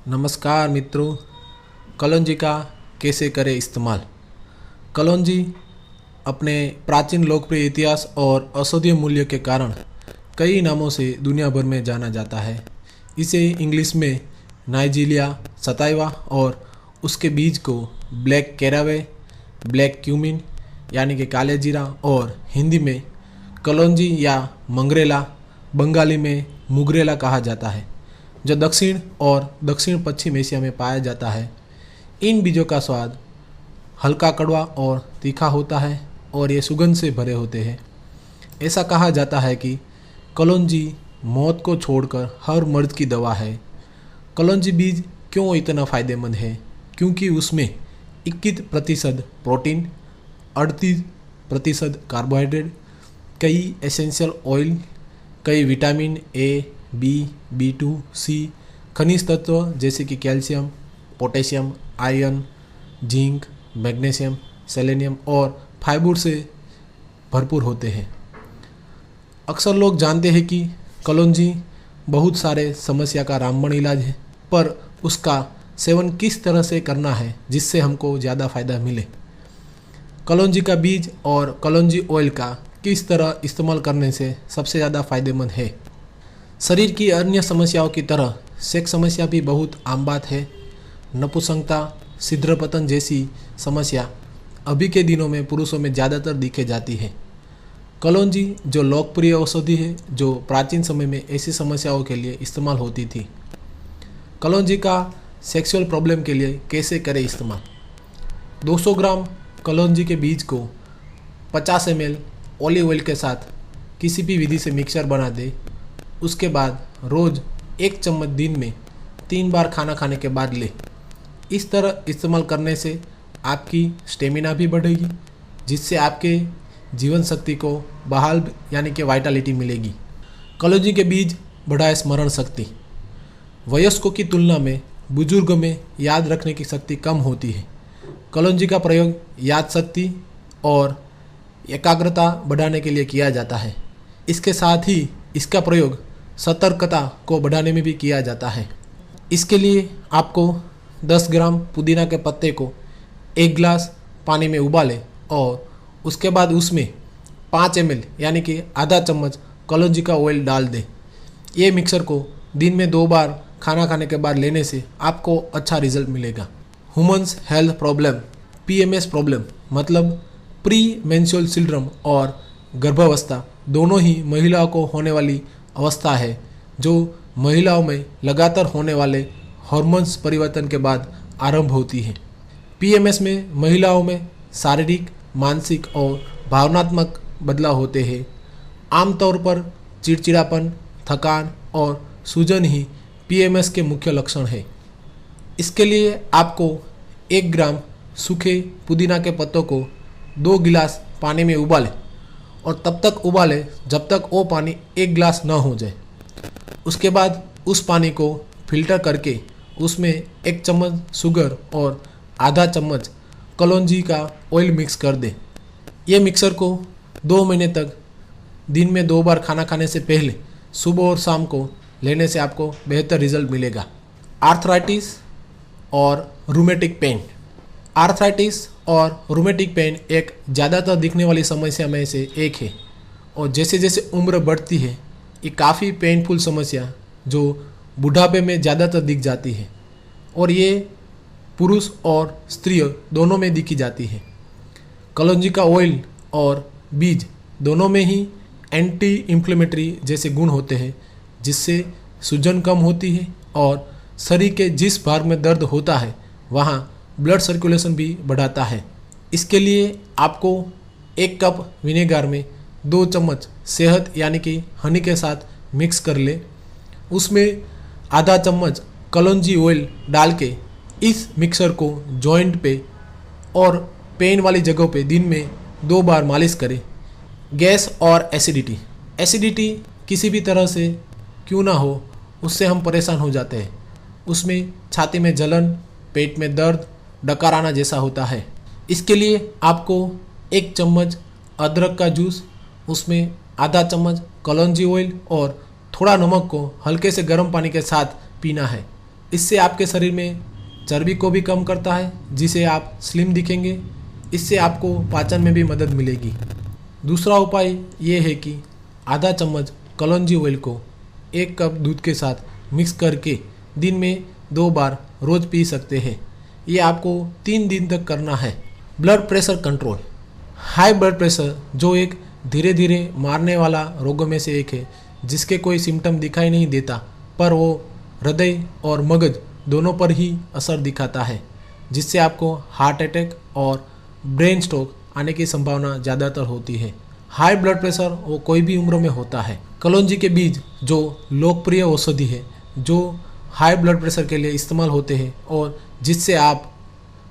नमस्कार मित्रों, कलौंजी का कैसे करें इस्तेमाल। कलौंजी अपने प्राचीन लोकप्रिय इतिहास और औषधीय मूल्य के कारण कई नामों से दुनिया भर में जाना जाता है। इसे इंग्लिश में नाइजीरिया सताइवा और उसके बीज को ब्लैक कैरावे, ब्लैक क्यूमिन यानी कि काले जीरा और हिंदी में कलौंजी या मंगरेला, बंगाली में मुगरेला कहा जाता है, जो दक्षिण और दक्षिण पश्चिम एशिया में पाया जाता है। इन बीजों का स्वाद हल्का कड़वा और तीखा होता है और ये सुगंध से भरे होते हैं। ऐसा कहा जाता है कि कलौंजी मौत को छोड़कर हर मर्द की दवा है। कलौंजी बीज क्यों इतना फ़ायदेमंद है? क्योंकि उसमें 21% प्रोटीन, 38% कार्बोहाइड्रेट, कई एसेंशियल ऑयल, कई vitamin A, B, B2, C, खनिज तत्व जैसे कि calcium, potassium, iron, zinc, magnesium, selenium और फाइबर से भरपूर होते हैं। अक्सर लोग जानते हैं कि कलौंजी बहुत सारे समस्या का रामबाण इलाज है, पर उसका सेवन किस तरह से करना है जिससे हमको ज़्यादा फ़ायदा मिले। कलौंजी का बीज और कलौंजी ऑयल का किस तरह इस्तेमाल करने से सबसे ज़्यादा फ़ायदेमंद है। शरीर की अन्य समस्याओं की तरह सेक्स समस्या भी बहुत आम बात है। नपुंसकता, शीघ्रपतन जैसी समस्या अभी के दिनों में पुरुषों में ज़्यादातर दिखे जाती है। कलौंजी जो लोकप्रिय औषधि है, जो प्राचीन समय में ऐसी समस्याओं के लिए इस्तेमाल होती थी। कलौंजी का सेक्सुअल प्रॉब्लम के लिए कैसे करें इस्तेमाल। 200 ग्राम कलौंजी के बीज को 50 ml ऑलिव ऑयल के साथ किसी भी विधि से मिक्सर बना दे। उसके बाद रोज़ 1 चम्मच दिन में 3 बार खाना खाने के बाद ले। इस तरह इस्तेमाल करने से आपकी स्टेमिना भी बढ़ेगी, जिससे आपके जीवन शक्ति को बहाल यानी कि वाइटलिटी मिलेगी। कलौंजी के बीज बढ़ाए स्मरण शक्ति। वयस्कों की तुलना में बुजुर्गों में याद रखने की शक्ति कम होती है। कलौंजी का प्रयोग याद शक्ति और एकाग्रता बढ़ाने के लिए किया जाता है। इसके साथ ही इसका प्रयोग सतर्कता को बढ़ाने में भी किया जाता है। इसके लिए आपको 10 ग्राम पुदीना के पत्ते को 1 गिलास पानी में उबालें और उसके बाद उसमें 5 ml यानी कि आधा चम्मच कलौंजी का ऑयल डाल दें। ये मिक्सर को दिन में 2 बार खाना खाने के बाद लेने से आपको अच्छा रिजल्ट मिलेगा। Women's health problem, PMS problem मतलब प्री मेंस्ट्रुअल सिंड्रोम और गर्भावस्था दोनों ही महिलाओं को होने वाली अवस्था है, जो महिलाओं में लगातार होने वाले हार्मोन्स परिवर्तन के बाद आरंभ होती है। PMS में महिलाओं में शारीरिक, मानसिक और भावनात्मक बदलाव होते हैं। आमतौर पर चिड़चिड़ापन, थकान और सूजन ही PMS के मुख्य लक्षण हैं। इसके लिए आपको 1 ग्राम सूखे पुदीना के पत्तों को 2 गिलास पानी में उबालें और तब तक उबालें जब तक वो पानी 1 गिलास न हो जाए। उसके बाद उस पानी को फिल्टर करके उसमें 1 चम्मच शुगर और आधा चम्मच कलौंजी का ऑयल मिक्स कर दें। ये मिक्सर को 2 महीने तक दिन में 2 बार खाना खाने से पहले सुबह और शाम को लेने से आपको बेहतर रिजल्ट मिलेगा। आर्थराइटिस और रूमेटिक पेन। आर्थराइटिस और रूमेटिक पेन एक ज़्यादातर दिखने वाली समस्या में से एक है और जैसे जैसे उम्र बढ़ती है ये काफ़ी पेनफुल समस्या जो बुढ़ापे में ज़्यादातर दिख जाती है और ये पुरुष और स्त्री दोनों में दिखी जाती है। कलौंजी का ऑयल और बीज दोनों में ही एंटी इन्फ्लेमेटरी जैसे गुण होते हैं, जिससे सूजन कम होती है और शरीर के जिस भाग में दर्द होता है वहाँ ब्लड सर्कुलेशन भी बढ़ाता है। इसके लिए आपको 1 कप विनेगर में 2 चम्मच शहद यानी कि हनी के साथ मिक्स कर ले। उसमें आधा चम्मच कलौंजी ऑयल डाल के इस मिक्सर को जॉइंट पे और पेन वाली जगहों पे दिन में 2 बार मालिश करें। गैस और एसिडिटी किसी भी तरह से क्यों ना हो, उससे हम परेशान हो जाते हैं। उसमें छाती में जलन, पेट में दर्द, डकार आना जैसा होता है। इसके लिए आपको 1 चम्मच अदरक का जूस, उसमें आधा चम्मच कलौंजी ऑयल और थोड़ा नमक को हल्के से गर्म पानी के साथ पीना है। इससे आपके शरीर में चर्बी को भी कम करता है, जिससे आप स्लिम दिखेंगे। इससे आपको पाचन में भी मदद मिलेगी। दूसरा उपाय ये है कि आधा चम्मच कलौंजी ऑयल को 1 कप दूध के साथ मिक्स करके दिन में 2 बार रोज़ पी सकते हैं। ये आपको 3 दिन तक करना है। Blood pressure control. High blood pressure जो एक धीरे धीरे मारने वाला रोगों में से एक है, जिसके कोई सिम्टम दिखाई नहीं देता, पर वो हृदय और मगज दोनों पर ही असर दिखाता है, जिससे आपको हार्ट अटैक और ब्रेन स्ट्रोक आने की संभावना ज़्यादातर होती है। हाई ब्लड प्रेशर वो कोई भी उम्र में होता है। कलौंजी के बीज जो लोकप्रिय औषधि है, जो हाई ब्लड प्रेशर के लिए इस्तेमाल होते हैं और जिससे आप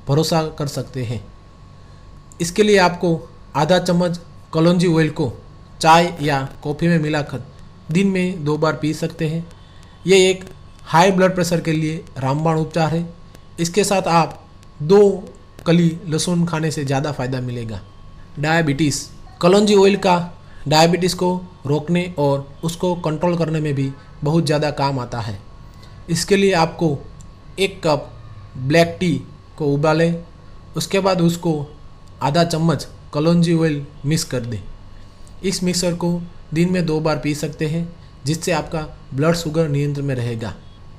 भरोसा कर सकते हैं। इसके लिए आपको आधा चम्मच कलौंजी ऑयल को चाय या कॉफ़ी में मिलाकर दिन में 2 बार पी सकते हैं। ये एक हाई ब्लड प्रेशर के लिए रामबाण उपचार है। इसके साथ आप 2 कली लहसुन खाने से ज़्यादा फायदा मिलेगा। डायबिटीज़। कलौंजी ऑयल का डायबिटीज़ को रोकने और उसको कंट्रोल करने में भी बहुत ज़्यादा काम आता है। इसके लिए आपको 1 कप ब्लैक टी को उबालें, उसके बाद उसको आधा चम्मच कलौंजी ऑयल मिक्स कर दें। इस मिक्सर को दिन में 2 बार पी सकते हैं, जिससे आपका ब्लड शुगर नियंत्रण में रहेगा।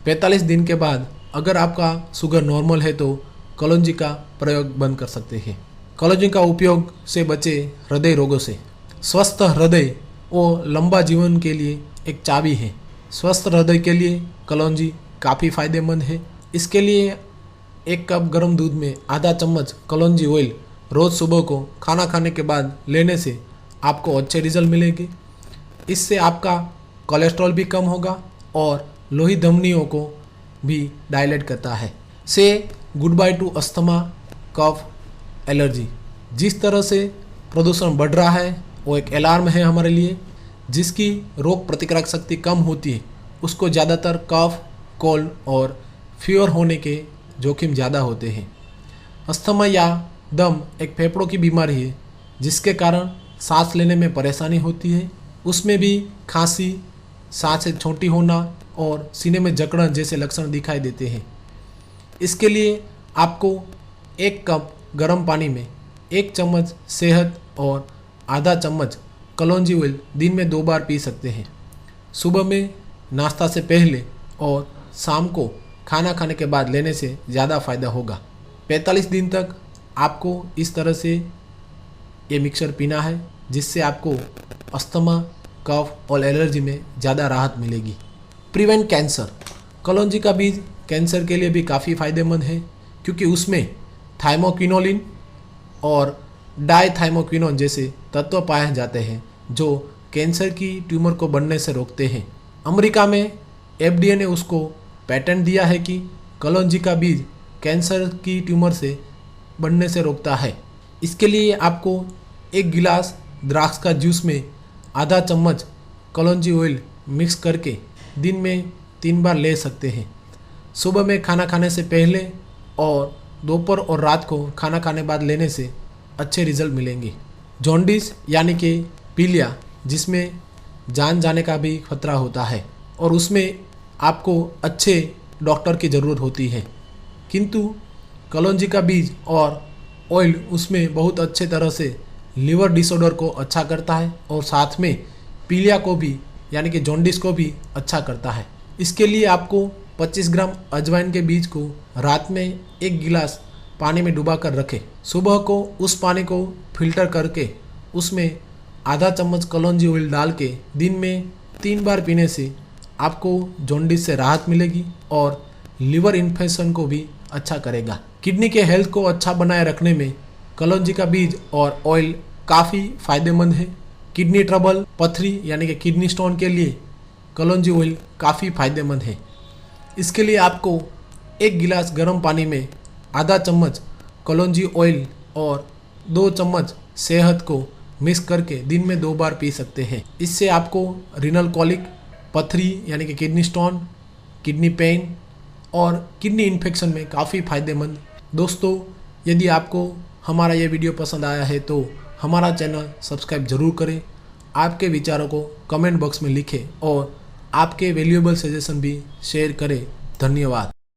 45 दिन के बाद अगर आपका शुगर नॉर्मल है तो कलौंजी का प्रयोग बंद कर सकते हैं। कलौंजी का उपयोग से बचे हृदय रोगों से। स्वस्थ हृदय वो लंबा जीवन के लिए एक चाबी है। स्वस्थ हृदय के लिए कलौंजी काफ़ी फायदेमंद है। इसके लिए 1 कप गर्म दूध में आधा चम्मच कलौंजी ऑयल रोज़ सुबह को खाना खाने के बाद लेने से आपको अच्छे रिजल्ट मिलेंगे। इससे आपका कोलेस्ट्रॉल भी कम होगा और लोही धमनियों को भी डायलेट करता है। Say goodbye to asthma, कफ, एलर्जी। जिस तरह से प्रदूषण बढ़ रहा है वो एक अलार्म है हमारे लिए। जिसकी रोग प्रतिकारक शक्ति कम होती है उसको ज़्यादातर कफ, कोल्ड और फीवर होने के जोखिम ज़्यादा होते हैं। अस्थमा या दम एक फेफड़ों की बीमारी है, जिसके कारण सांस लेने में परेशानी होती है। उसमें भी खांसी, सांसें छोटी होना और सीने में जकड़न जैसे लक्षण दिखाई देते हैं। इसके लिए आपको 1 कप गर्म पानी में 1 चम्मच शहद और आधा चम्मच कलौंजी ऑयल दिन में 2 बार पी सकते हैं। सुबह में नाश्ता से पहले और शाम को खाना खाने के बाद लेने से ज़्यादा फायदा होगा। 45 दिन तक आपको इस तरह से ये मिक्सर पीना है, जिससे आपको अस्थमा, कफ और एलर्जी में ज़्यादा राहत मिलेगी। Prevent cancer. कलौंजी का बीज कैंसर के लिए भी काफ़ी फायदेमंद है, क्योंकि उसमें थाइमोक्विनोलिन और डायथाइमोक्विनोन जैसे तत्व पाए जाते हैं जो कैंसर की ट्यूमर को बढ़ने से रोकते हैं। अमेरिका में FDA ने उसको पेटेंट दिया है कि कलौंजी का बीज कैंसर की ट्यूमर से बढ़ने से रोकता है। इसके लिए आपको 1 गिलास द्राक्ष का जूस में आधा चम्मच कलौंजी ऑयल मिक्स करके दिन में 3 बार ले सकते हैं। सुबह में खाना खाने से पहले और दोपहर और रात को खाना खाने बाद लेने से अच्छे रिजल्ट मिलेंगे। जॉन्डिस यानी कि पीलिया, जिसमें जान जाने का भी खतरा होता है और उसमें आपको अच्छे डॉक्टर की ज़रूरत होती है, किंतु कलौंजी का बीज और ऑयल उसमें बहुत अच्छे तरह से लिवर डिसऑर्डर को अच्छा करता है और साथ में पीलिया को भी यानी कि जॉन्डिस को भी अच्छा करता है। इसके लिए आपको 25 ग्राम अजवाइन के बीज को रात में 1 गिलास पानी में डुबा कर रखें। सुबह को उस पानी को फिल्टर करके उसमें आधा चम्मच कलौंजी ऑयल डाल के दिन में 3 बार पीने से आपको जॉन्डिस से राहत मिलेगी और लिवर इन्फेक्शन को भी अच्छा करेगा। किडनी के हेल्थ को अच्छा बनाए रखने में कलौंजी का बीज और ऑयल काफ़ी फायदेमंद है। किडनी ट्रबल, पथरी यानी कि किडनी स्टोन के लिए कलौंजी ऑयल काफ़ी फायदेमंद है। इसके लिए आपको 1 गिलास गर्म पानी में आधा चम्मच कलौंजी ऑयल और 2 चम्मच शहद को मिक्स करके दिन में 2 बार पी सकते हैं। इससे आपको रीनल कॉलिक, पथरी यानी कि किडनी स्टोन, किडनी पेन और किडनी इन्फेक्शन में काफ़ी फायदेमंद। दोस्तों, यदि आपको हमारा ये वीडियो पसंद आया है तो हमारा चैनल सब्सक्राइब जरूर करें। आपके विचारों को कमेंट बॉक्स में लिखें और आपके वैल्यूएबल सजेशन भी शेयर करें। धन्यवाद।